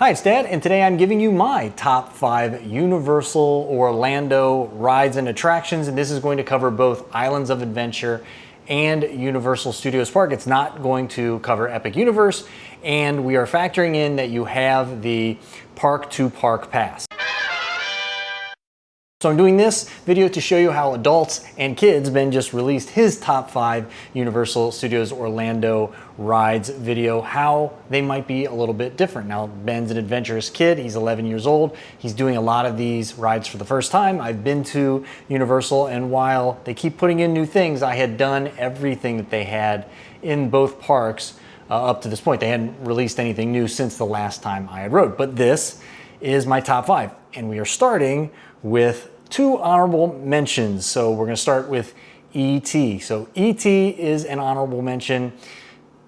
Hi, it's Dad, and today I'm giving you my top 5 Universal Orlando rides and attractions, and this is going to cover both Islands of Adventure and Universal Studios Park. It's not going to cover Epic Universe, and we are factoring in that you have the Park to Park Pass. So I'm doing this video to show you how adults and kids, Ben just released his top 5 Universal Studios Orlando rides video, how they might be a little bit different. Now, Ben's an adventurous kid, he's 11 years old, he's doing a lot of these rides for the first time. I've been to Universal, and while they keep putting in new things, I had done everything that they had in both parks up to this point. They hadn't released anything new since the last time I had rode, but this is my top 5, and we are starting with 2 honorable mentions. So we're gonna start with E.T. So E.T. is an honorable mention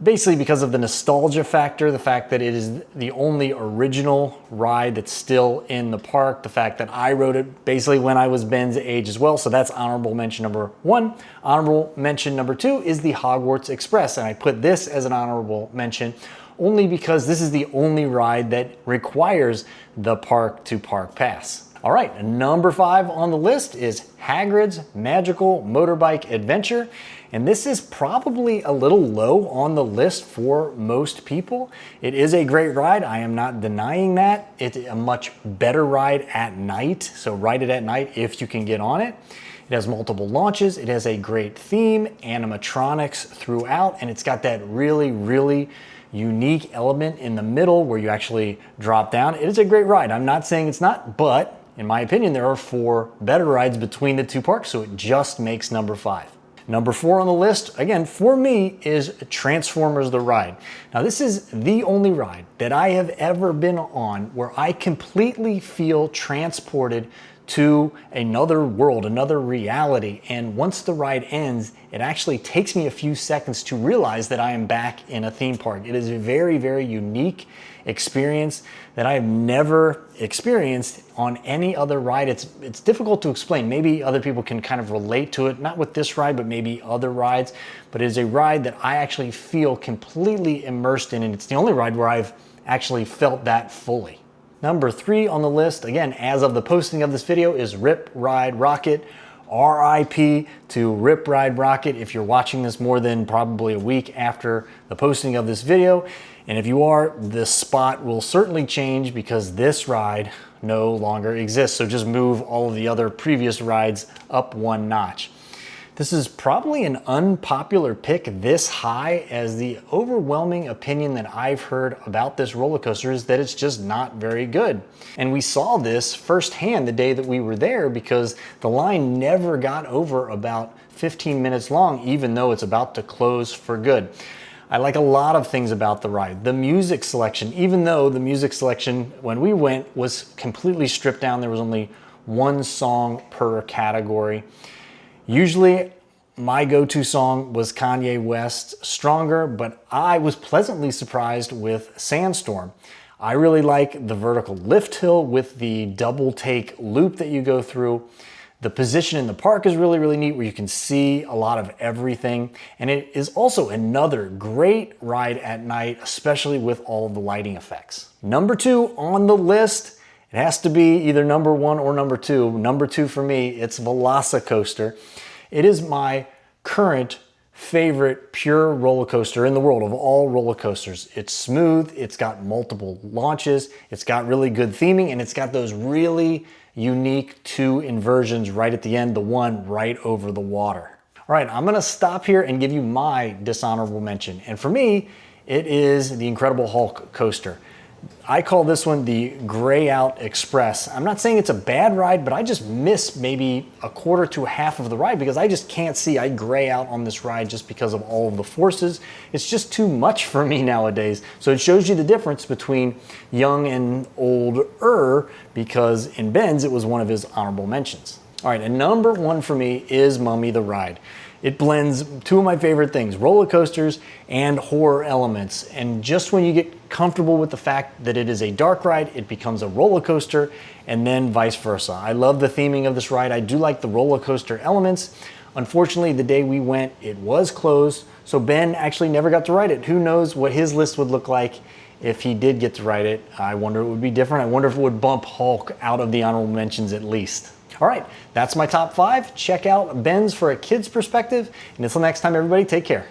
basically because of the nostalgia factor, the fact that it is the only original ride that's still in the park, the fact that I rode it basically when I was Ben's age as well. So that's honorable mention number 1. Honorable mention number 2 is the Hogwarts Express, and I put this as an honorable mention only because this is the only ride that requires the Park to Park Pass. All right, number 5 on the list is Hagrid's Magical Motorbike Adventure. And this is probably a little low on the list for most people. It is a great ride, I am not denying that. It's a much better ride at night, so ride it at night if you can get on it. It has multiple launches, it has a great theme, animatronics throughout, and it's got that really unique element in the middle where you actually drop down. It is a great ride, I'm not saying it's not, but in my opinion, there are 4 better rides between the 2 parks, so it just makes number 5. Number 4 on the list, again, for me, is Transformers the Ride. Now, this is the only ride that I have ever been on where I completely feel transported to another world, another reality. And once the ride ends, it actually takes me a few seconds to realize that I am back in a theme park. It is a very unique experience that I have never experienced on any other ride. It's difficult to explain. Maybe other people can kind of relate to it, not with this ride, but maybe other rides. But it is a ride that I actually feel completely immersed in, and it's the only ride where I've actually felt that fully. Number 3 on the list, again, as of the posting of this video, is Rip Ride Rockit. RIP to Rip Ride Rockit if you're watching this more than probably a week after the posting of this video. And if you are, this spot will certainly change because this ride no longer exists. So just move all of the other previous rides up 1 notch. This is probably an unpopular pick this high, as the overwhelming opinion that I've heard about this roller coaster is that it's just not very good. And we saw this firsthand the day that we were there because the line never got over about 15 minutes long, even though it's about to close for good. I like a lot of things about the ride. The music selection, even though the music selection when we went was completely stripped down, there was only 1 song per category. Usually my go-to song was Kanye West's Stronger, but I was pleasantly surprised with Sandstorm. I really like the vertical lift hill with the double take loop that you go through. The position in the park is really neat where you can see a lot of everything. And it is also another great ride at night, especially with all of the lighting effects. Number 2 on the list, it has to be either number 1 or number 2. Number 2 for me, it's Velocicoaster. It is my current favorite pure roller coaster in the world of all roller coasters. It's smooth, it's got multiple launches, it's got really good theming, and it's got those really unique 2 inversions right at the end, the one right over the water. All right, I'm gonna stop here and give you my dishonorable mention. And for me, it is the Incredible Hulk coaster. I call this one the Gray Out Express. I'm not saying it's a bad ride, but I just miss maybe a quarter to a half of the ride because I just can't see. I gray out on this ride just because of all of the forces. It's just too much for me nowadays. So it shows you the difference between young and older, because in Ben's, it was one of his honorable mentions. All right, and number 1 for me is Mummy the Ride. It blends 2 of my favorite things, roller coasters and horror elements. And just when you get comfortable with the fact that it is a dark ride, it becomes a roller coaster, and then vice versa. I love the theming of this ride. I do like the roller coaster elements. Unfortunately, the day we went, it was closed, so Ben actually never got to ride it. Who knows what his list would look like if he did get to write it. I wonder if it would be different. I wonder if it would bump Hulk out of the honorable mentions at least. All right, that's my top 5. Check out Ben's for a kid's perspective. And until next time, everybody, take care.